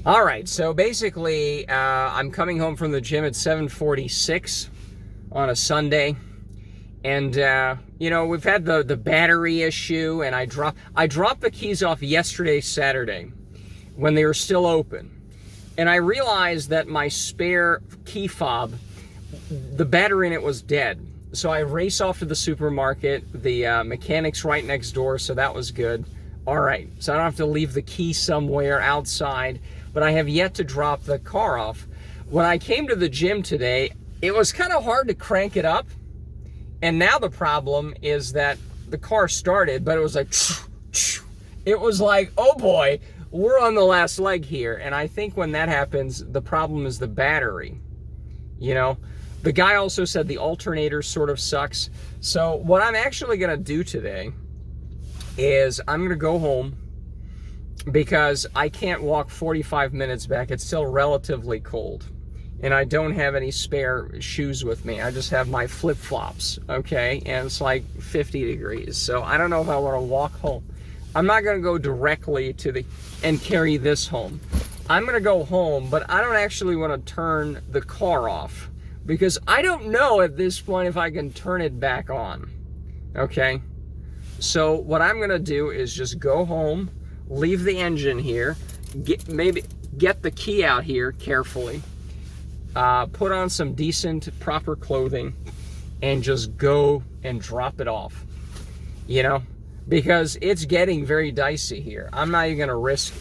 All right, so basically, I'm coming home from the gym at 7:46 on a Sunday, and we've had the battery issue, and I dropped the keys off yesterday, Saturday, when they were still open, and I realized that my spare key fob, the battery in it was dead. So I race off to the supermarket. The mechanic's right next door, so that was good. All right, so I don't have to leave the key somewhere outside, but I have yet to drop the car off. When I came to the gym today, it was kind of hard to crank it up, and now the problem is that the car started, but it was like, oh boy, we're on the last leg here. And I think when that happens, the problem is the battery. The guy also said the alternator sort of sucks. So what I'm actually gonna do today is I'm gonna go home, because I can't walk 45 minutes back. It's still relatively cold, and I don't have any spare shoes with me. I just have my flip-flops, okay? And it's like 50 degrees, so I don't know if I want to walk home. I'm not going to go directly and carry this home. I'm going to go home, but I don't actually want to turn the car off, because I don't know at this point if I can turn it back on, okay? So what I'm going to do is just go home, leave the engine here, get the key out here carefully, put on some decent, proper clothing, and just go and drop it off, because it's getting very dicey here. I'm not even gonna risk.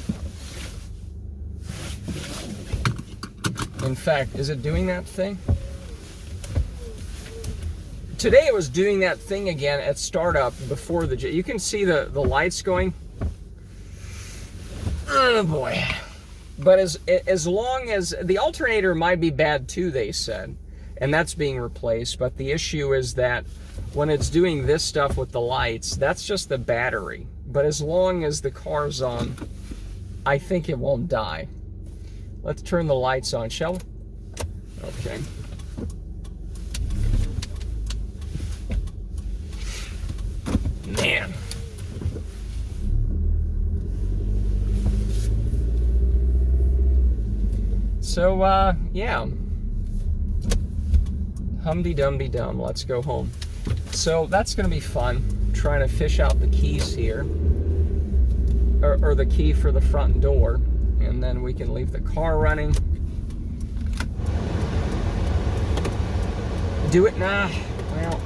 In fact, is it doing that thing? Today it was doing that thing again at startup before the gym. You can see the lights going. Oh boy. But as long as the alternator might be bad too, they said, and that's being replaced, but the issue is that when it's doing this stuff with the lights, that's just the battery. But as long as the car's on, I think it won't die. Let's turn the lights on, shall we? Okay. Man. So, yeah. Humdy-dumdy-dum, let's go home. So that's going to be fun, trying to fish out the keys here. Or the key for the front door. And then we can leave the car running. Do it? Nah. Well,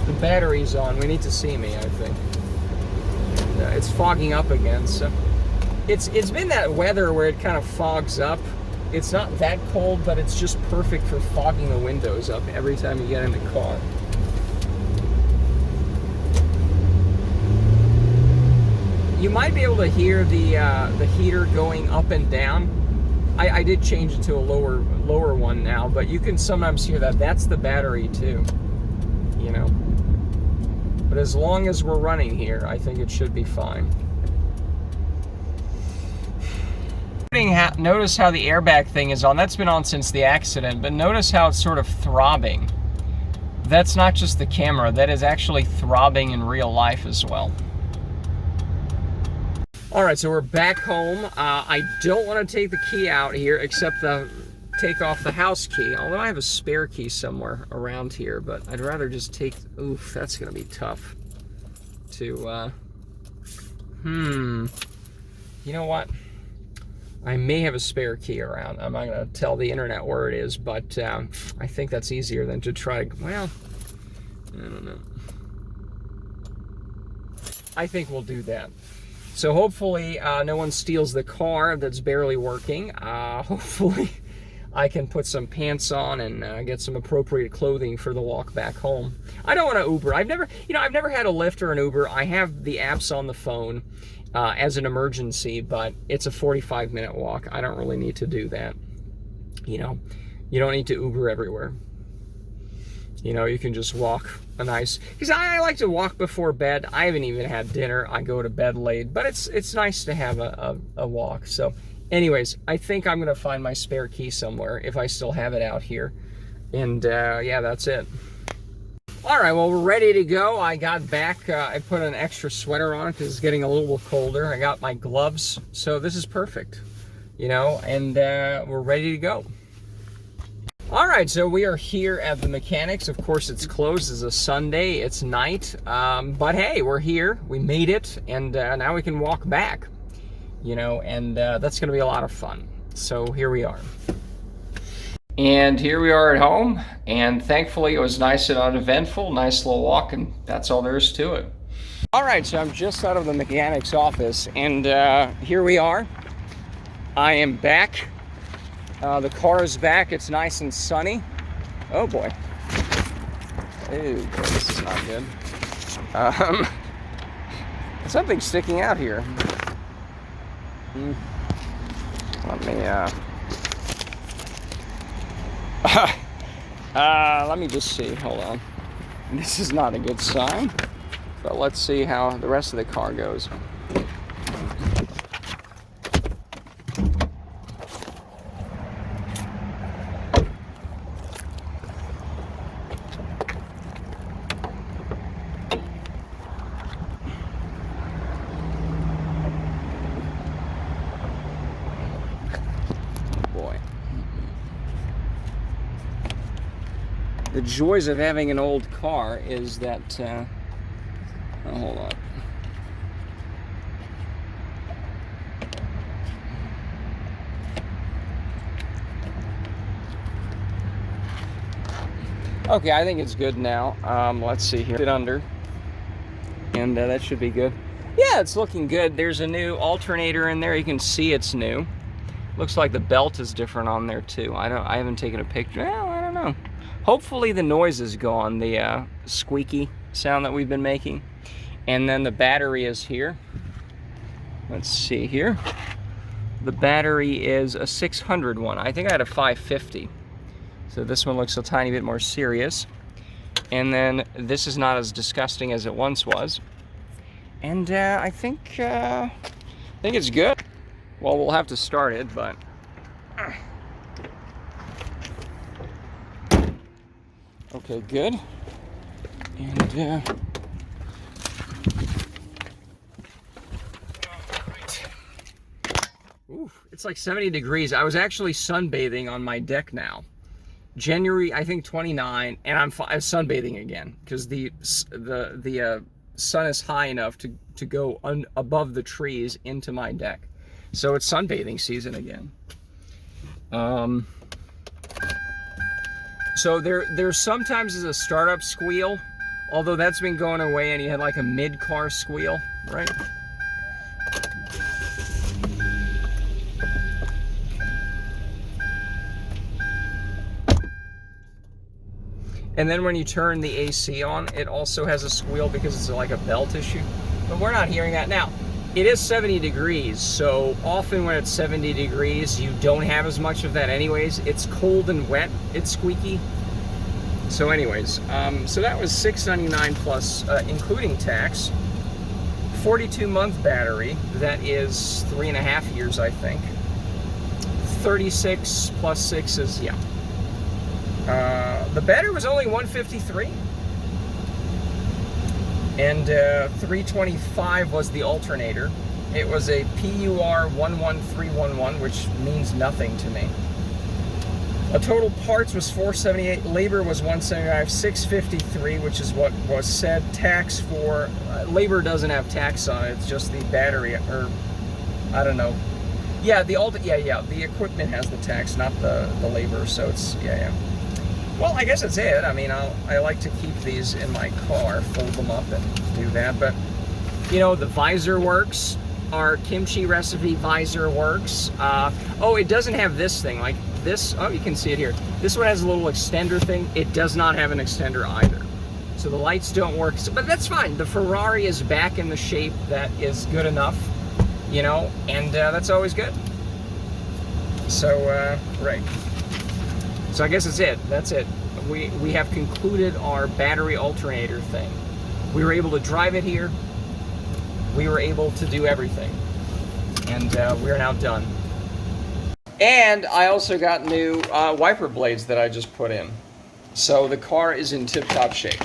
the battery's on. We need to see me, I think. It's fogging up again, so... It's been that weather where it kind of fogs up. It's not that cold, but it's just perfect for fogging the windows up every time you get in the car. You might be able to hear the heater going up and down. I did change it to a lower one now, but you can sometimes hear that. That's the battery too, But as long as we're running here, I think it should be fine. Notice how the airbag thing is on. That's been on since the accident, but notice how it's sort of throbbing. That's not just the camera, that is actually throbbing in real life as well. All right, so we're back home. I don't want to take the key out here, except take off the house key, although I have a spare key somewhere around here, but I'd rather just take, oof, that's gonna be tough to, you know what? I may have a spare key around. I'm not going to tell the internet where it is, but I think that's easier than to try, well, I don't know. I think we'll do that. So hopefully no one steals the car that's barely working. Hopefully I can put some pants on and get some appropriate clothing for the walk back home. I don't want to Uber. I've never had a Lyft or an Uber. I have the apps on the phone. As an emergency, but it's a 45-minute walk. I don't really need to do that. You don't need to Uber everywhere. You can just walk a nice... Because I like to walk before bed. I haven't even had dinner. I go to bed late, but it's nice to have a walk. So anyways, I think I'm going to find my spare key somewhere, if I still have it out here. And yeah, that's it. All right, well, we're ready to go. I got back. I put an extra sweater on because it's getting a little colder. I got my gloves, so this is perfect. you know, and we're ready to go. All right, so we are here at the mechanics. Of course, it's closed. It's a Sunday. It's night. But hey, we're here. We made it, and now we can walk back, you know, and that's going to be a lot of fun. So here we are. And here we are at home, and thankfully it was nice and uneventful. Nice little walk, and that's all there is to it. All right, so I'm just out of the mechanic's office, and here we are. I am back. The car is back. It's nice and sunny. Oh boy. Ooh, boy, this is not good. Something's sticking out here. Let me just see. Hold on. This is not a good sign. But let's see how the rest of the car goes. The joys of having an old car is that, oh, hold on. Okay, I think it's good now. Let's see here. Sit under, and that should be good. Yeah, it's looking good. There's a new alternator in there. You can see it's new. Looks like the belt is different on there too. I haven't taken a picture. Well, I don't know. Hopefully the noise is gone, the squeaky sound that we've been making. And then the battery is here. Let's see here. The battery is a 600 one. I think I had a 550. So this one looks a tiny bit more serious. And then this is not as disgusting as it once was. And I think it's good. Well, we'll have to start it, but... Okay, good. And alright. Ooh, it's like 70 degrees. I was actually sunbathing on my deck now. January, I think 29, and I'm sunbathing again because the sun is high enough to go above the trees into my deck. So it's sunbathing season again. So there sometimes is a startup squeal, although that's been going away, and you had like a mid-car squeal, right? And then when you turn the AC on, it also has a squeal because it's like a belt issue. But we're not hearing that now. It is 70 degrees, so often when it's 70 degrees, you don't have as much of that anyways. It's cold and wet, it's squeaky. So anyways, so that was $699 plus, including tax. 42-month battery, that is 3.5 years, I think. 36 plus 6 is, yeah. The battery was only $153. And 325 was the alternator. It was a PUR 11311, which means nothing to me. Total parts was $478. Labor was $175. $653, which is what was said. Tax for labor doesn't have tax on it. It's just the battery, or I don't know. Yeah, the equipment has the tax, not the labor. So it's yeah. Well, I guess that's it. I mean, I like to keep these in my car, fold them up and do that. But, you know, the visor works. Our kimchi recipe visor works. Oh, it doesn't have this thing. Like this, oh, you can see it here. This one has a little extender thing. It does not have an extender either. So the lights don't work. But that's fine. The Ferrari is back in the shape that is good enough, you know, and that's always good. So, right. So I guess that's it. That's it. We have concluded our battery alternator thing. We were able to drive it here. We were able to do everything. And we're now done. And I also got new wiper blades that I just put in. So the car is in tip-top shape.